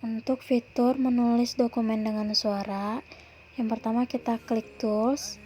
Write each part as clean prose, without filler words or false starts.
Untuk fitur menulis dokumen dengan suara, yang pertama kita klik tools,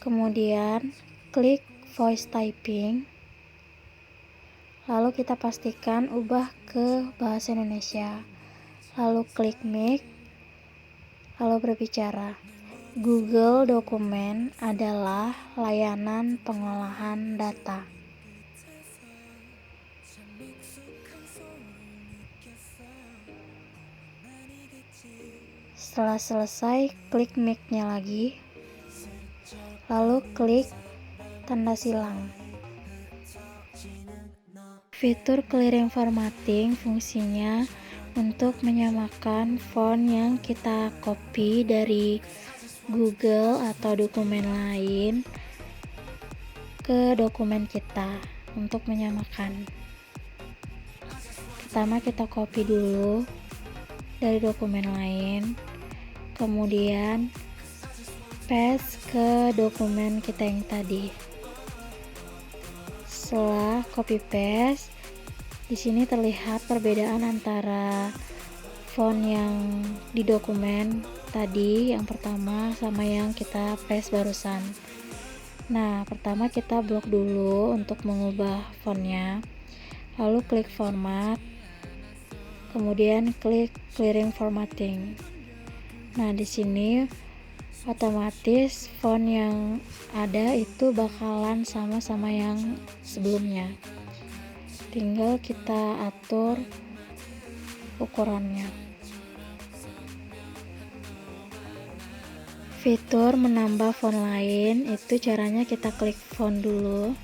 kemudian klik voice typing, lalu kita pastikan ubah ke bahasa Indonesia, lalu klik mic, lalu berbicara. Google Dokumen adalah layanan pengolahan data. Setelah selesai, klik mic-nya lagi, lalu klik tanda silang. Fitur clearing formatting fungsinya untuk menyamakan font yang kita copy dari Google atau dokumen lain ke dokumen kita untuk menyamakan. Pertama kita copy dulu dari dokumen lain, kemudian paste ke dokumen kita yang tadi. Setelah copy paste, di sini terlihat perbedaan antara font yang di dokumen tadi yang pertama sama yang kita paste barusan. Nah, pertama kita blok dulu untuk mengubah fontnya, lalu klik format, kemudian klik clearing formatting. Nah, di sini otomatis font yang ada itu bakalan sama yang sebelumnya. Tinggal kita atur ukurannya. Fitur menambah font lain itu caranya kita klik font dulu,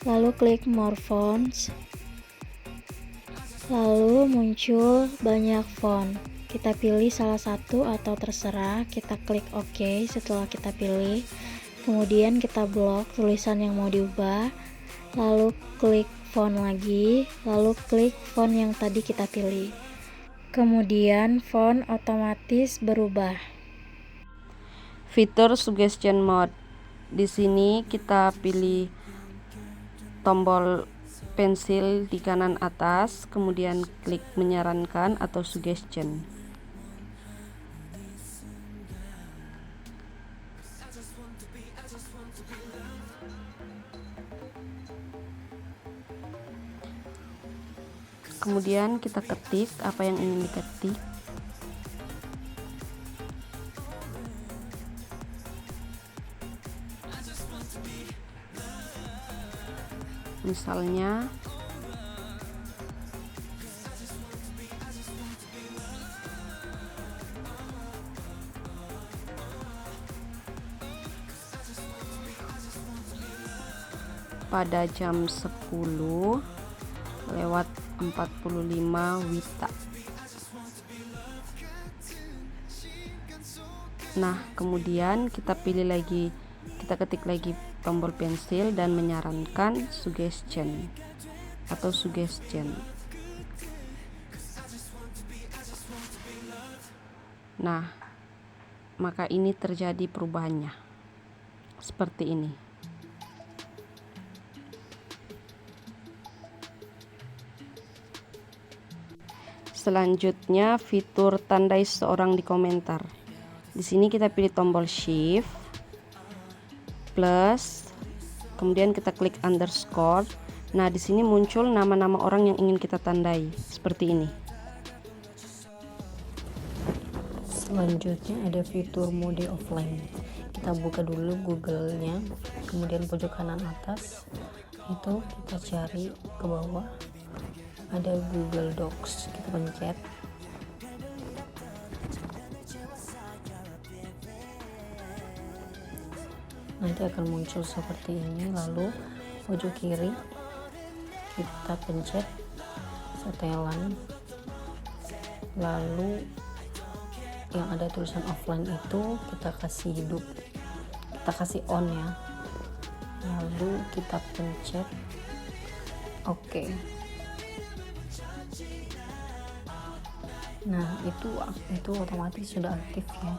lalu klik more fonts, lalu muncul banyak font. Kita pilih salah satu atau terserah, kita klik OK setelah kita pilih, kemudian kita blok tulisan yang mau diubah, lalu klik font lagi, lalu klik font yang tadi kita pilih. Kemudian font otomatis berubah. Fitur suggestion mode. Di sini kita pilih tombol pensil di kanan atas, kemudian klik menyarankan atau suggestion. Kemudian kita ketik apa yang ingin diketik. Misalnya pada jam 10:45 WITA. Nah, kemudian kita pilih lagi, kita ketik lagi tombol pensil dan menyarankan suggestion atau suggestion. Nah, maka ini terjadi perubahannya seperti ini. Selanjutnya fitur tandai seseorang di komentar. Di sini kita pilih tombol shift plus, kemudian kita klik underscore. Nah, di sini muncul nama-nama orang yang ingin kita tandai seperti ini. Selanjutnya ada fitur mode offline. Kita buka dulu Google-nya, kemudian pojok kanan atas itu kita cari ke bawah, ada Google Docs, kita pencet. Nanti akan muncul seperti ini, lalu pojok kiri kita pencet setelan, lalu yang ada tulisan offline itu kita kasih hidup, kita kasih on ya, lalu kita pencet OK. Nah, itu otomatis sudah aktif ya.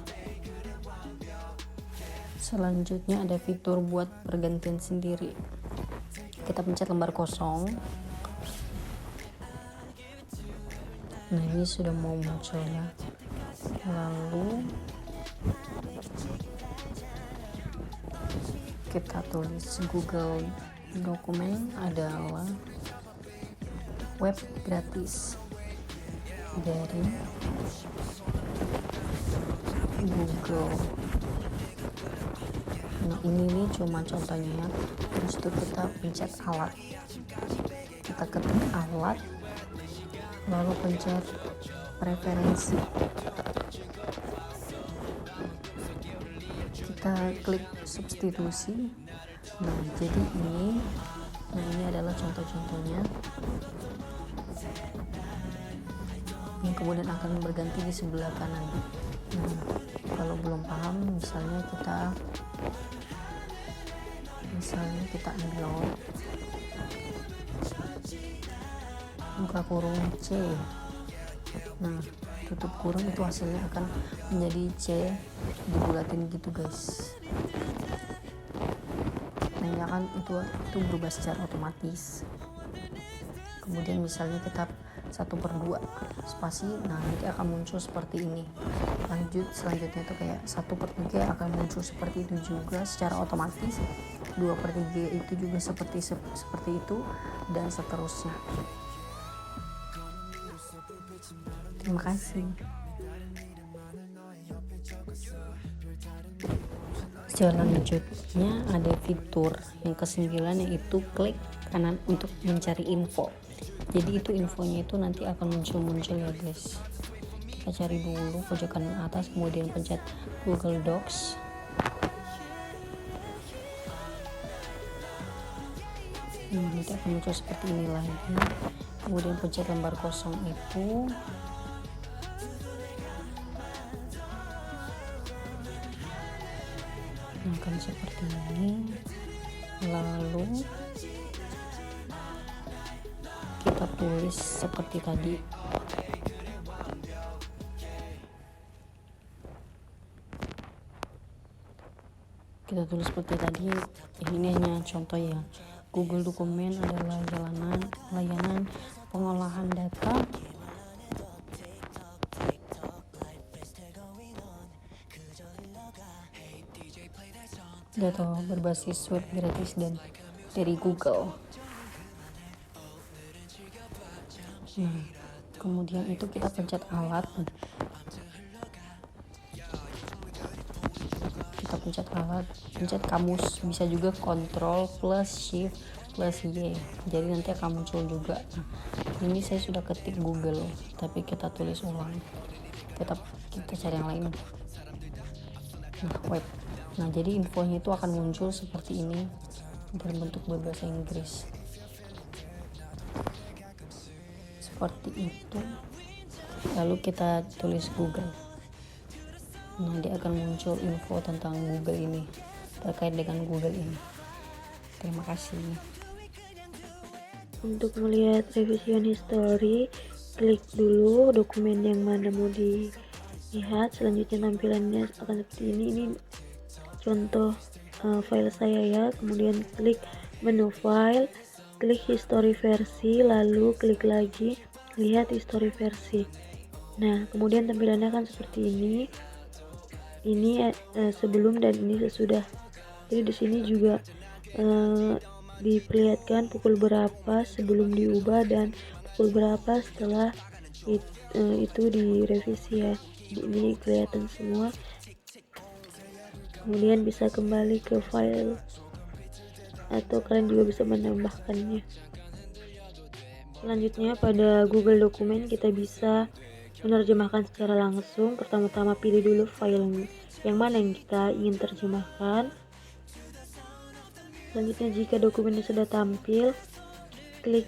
Selanjutnya ada fitur buat pergantian sendiri. Kita pencet lembar kosong, Nah, ini sudah mau muncul ya. Lalu kita tulis Google Dokumen adalah web gratis dari Google. Nah, ini nih cuma contohnya ya. Terus itu kita pencet alat, kita ketik alat, lalu pencet preferensi, kita klik substitusi. Nah, jadi ini adalah contoh-contohnya yang kemudian akan berganti di sebelah kanan. Nah, kalau belum paham, misalnya kita ambil buka kurung C. Nah, tutup kurung, itu hasilnya akan menjadi C dibulatin gitu guys. Nah, ya kan itu berubah secara otomatis. Kemudian misalnya kita 1/2 spasi, nah nanti akan muncul seperti ini. Selanjutnya itu kayak 1/3 akan muncul seperti itu juga secara otomatis. 2/3 itu juga seperti itu, dan seterusnya. Terima kasih. Selanjutnya ada fitur yang ke-9, yaitu klik kanan untuk mencari info. Jadi itu infonya itu nanti akan muncul ya guys. Kita cari dulu pojok kanan atas, kemudian pencet Google Docs. Nah, nanti akan muncul seperti ini lagi. Kemudian pencet lembar kosong itu. Nah, akan seperti ini. Lalu kita tulis seperti tadi. Ini hanya contoh ya. Google Dokumen adalah layanan pengolahan data berbasis web gratis dan dari Google. Nah, kemudian itu kita pencet alat. Pencet kamus, bisa juga Ctrl plus Shift plus Y, jadi nanti akan muncul juga. Nah, ini saya sudah ketik Google, tapi kita tulis ulang, kita cari yang lain. Nah, web. Nah, jadi infonya itu akan muncul seperti ini dalam bentuk berbahasa Inggris seperti itu. Lalu kita tulis Google. Nah, dia akan muncul info tentang Google ini, terkait dengan Google ini. Terima kasih. Untuk melihat revision history, klik dulu dokumen yang mana mau dilihat. Selanjutnya tampilannya akan seperti ini. Ini contoh file saya ya. Kemudian klik menu file, klik history versi, lalu klik lagi lihat history versi. Nah, kemudian tampilannya akan seperti ini. Ini sebelum dan ini sesudah. Jadi di sini juga diperlihatkan pukul berapa sebelum diubah dan pukul berapa setelah itu direvisi ya. Ini kelihatan semua. Kemudian bisa kembali ke file atau kalian juga bisa menambahkannya. Selanjutnya pada Google Dokumen kita bisa menerjemahkan secara langsung. Pertama-tama pilih dulu file yang mana yang kita ingin terjemahkan. Selanjutnya jika dokumennya sudah tampil, klik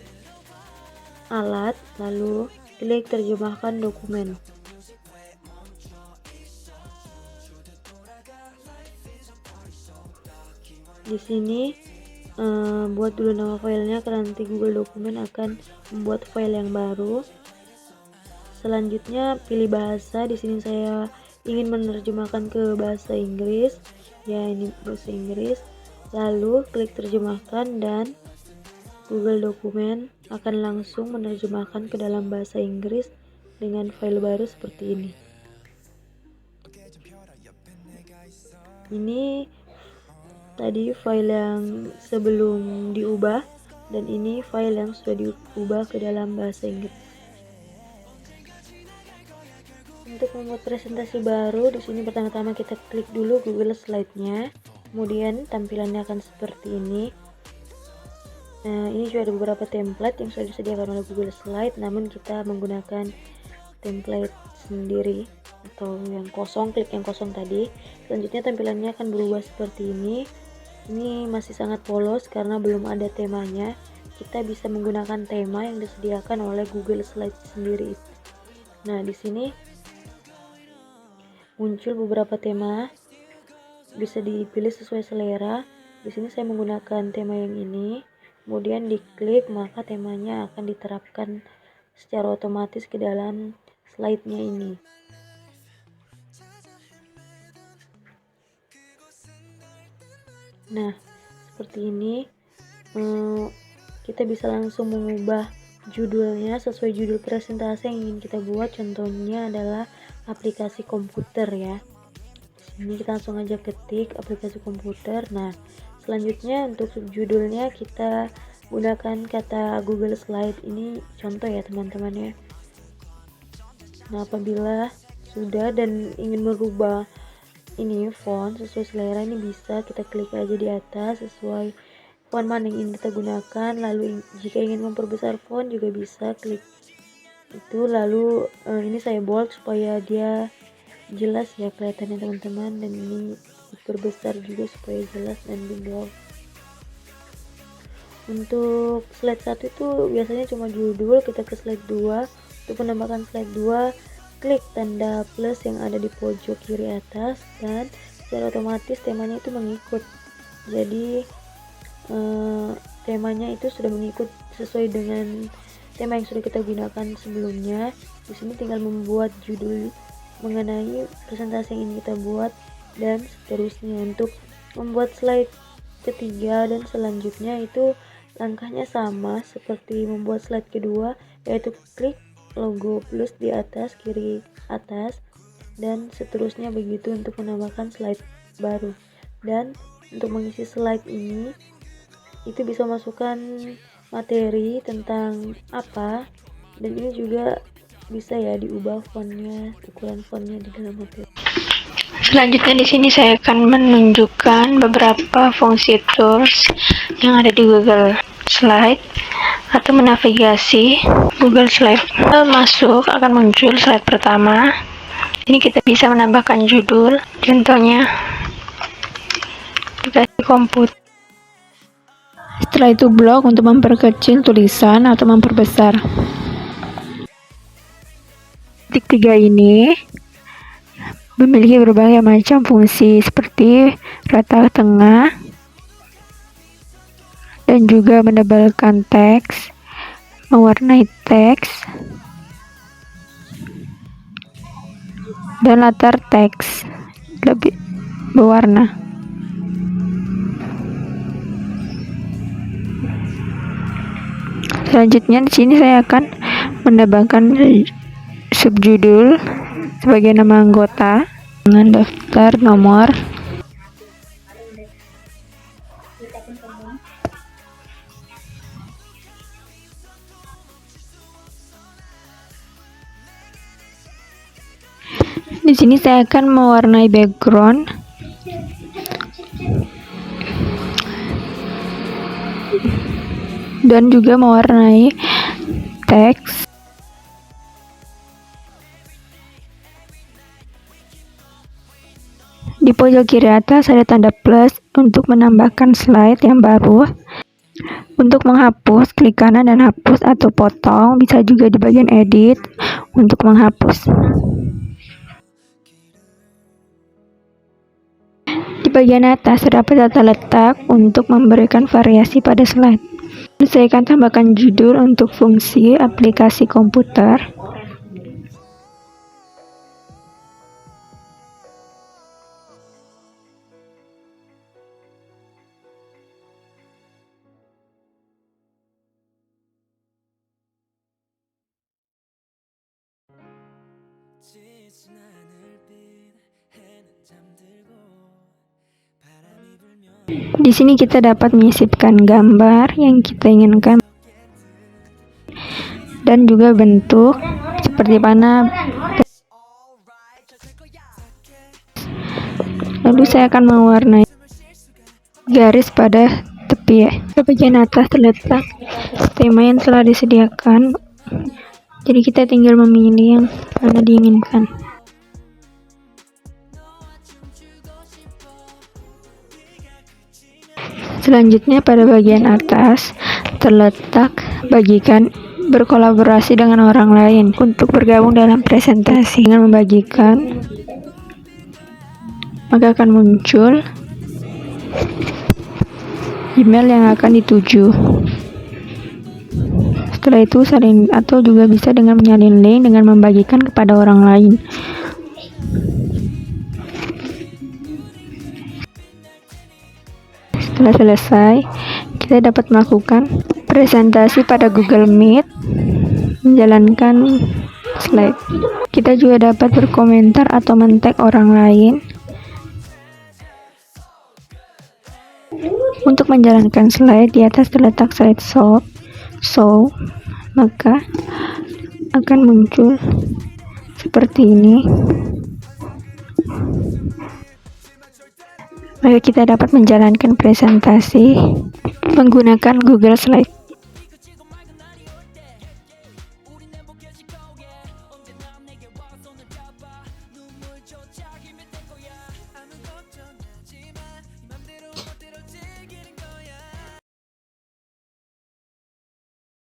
alat, lalu klik terjemahkan dokumen. Di sini buat dulu nama filenya, karena nanti Google Dokumen akan membuat file yang baru. Selanjutnya pilih bahasa. Di sini saya ingin menerjemahkan ke bahasa Inggris. Ya, ini bahasa Inggris. Lalu klik terjemahkan dan Google Dokumen akan langsung menerjemahkan ke dalam bahasa Inggris dengan file baru seperti ini. Ini tadi file yang sebelum diubah, dan ini file yang sudah diubah ke dalam bahasa Inggris. Untuk membuat presentasi baru, di sini pertama-tama kita klik dulu Google Slide-nya. Kemudian tampilannya akan seperti ini. Nah, ini juga ada beberapa template yang sudah disediakan oleh Google Slide, namun kita menggunakan template sendiri atau yang kosong, klik yang kosong tadi. Selanjutnya tampilannya akan berubah seperti ini. Ini masih sangat polos karena belum ada temanya. Kita bisa menggunakan tema yang disediakan oleh Google Slide sendiri. Nah, di sini muncul beberapa tema, bisa dipilih sesuai selera. Di sini saya menggunakan tema yang ini. Kemudian diklik, maka temanya akan diterapkan secara otomatis ke dalam slide-nya ini. Nah, seperti ini kita bisa langsung mengubah judulnya sesuai judul presentasi yang ingin kita buat. Contohnya adalah aplikasi komputer ya. Ini kita langsung aja ketik aplikasi komputer. Nah, selanjutnya untuk subjudulnya kita gunakan kata Google Slide. Ini contoh ya teman-teman ya. Nah, apabila sudah dan ingin merubah ini font sesuai selera, ini bisa kita klik aja di atas sesuai font mana yang ingin kita gunakan. Lalu jika ingin memperbesar font juga bisa klik itu. Lalu ini saya bold supaya dia jelas ya kelihatannya teman-teman, dan ini diperbesar juga supaya jelas dan di bold. Untuk slide 1 itu biasanya cuma judul. Kita ke slide 2. Untuk menambahkan slide 2, klik tanda plus yang ada di pojok kiri atas, dan secara otomatis temanya itu mengikut. Jadi temanya itu sudah mengikut sesuai dengan tema yang sudah kita gunakan sebelumnya. Di sini tinggal membuat judul mengenai presentasi yang ingin kita buat dan seterusnya. Untuk membuat slide ketiga dan selanjutnya itu langkahnya sama seperti membuat slide kedua, yaitu klik logo plus di atas kiri atas dan seterusnya begitu untuk menambahkan slide baru. Dan untuk mengisi slide ini itu bisa masukkan materi tentang apa, dan ini juga bisa ya diubah fontnya, ukuran fontnya di dalam materi. Selanjutnya di sini saya akan menunjukkan beberapa fungsi tools yang ada di Google Slide atau menavigasi Google Slide. Masuk akan muncul slide pertama. Ini kita bisa menambahkan judul, contohnya aplikasi komputer. Setelah itu blok untuk memperkecil tulisan atau memperbesar. Titik 3 ini memiliki berbagai macam fungsi seperti rata tengah dan juga menebalkan teks, mewarnai teks, dan latar teks lebih berwarna. Selanjutnya di sini saya akan menambahkan subjudul sebagai nama anggota dengan daftar nomor. Di sini saya akan mewarnai background dan juga mewarnai teks. Di pojok kiri atas ada tanda plus untuk menambahkan slide yang baru. Untuk menghapus, klik kanan dan hapus atau potong. Bisa juga di bagian edit untuk menghapus. Di bagian atas terdapat tata letak untuk memberikan variasi pada slide. Saya akan tambahkan judul untuk fungsi aplikasi komputer. Di sini kita dapat menyisipkan gambar yang kita inginkan dan juga bentuk seperti mana. Lalu saya akan mewarnai garis pada tepi. Di bagian atas terletak tema yang telah disediakan, jadi kita tinggal memilih yang mana diinginkan. Selanjutnya pada bagian atas terletak bagikan berkolaborasi dengan orang lain untuk bergabung dalam presentasi. Dengan membagikan, maka akan muncul email yang akan dituju. Setelah itu saling atau juga bisa dengan menyalin link dengan membagikan kepada orang lain. Setelah selesai, kita dapat melakukan presentasi pada Google Meet, menjalankan slide. Kita juga dapat berkomentar atau men-tag orang lain. Untuk menjalankan slide, di atas terletak slide show, maka akan muncul seperti ini. Maka kita dapat menjalankan presentasi menggunakan Google Slide.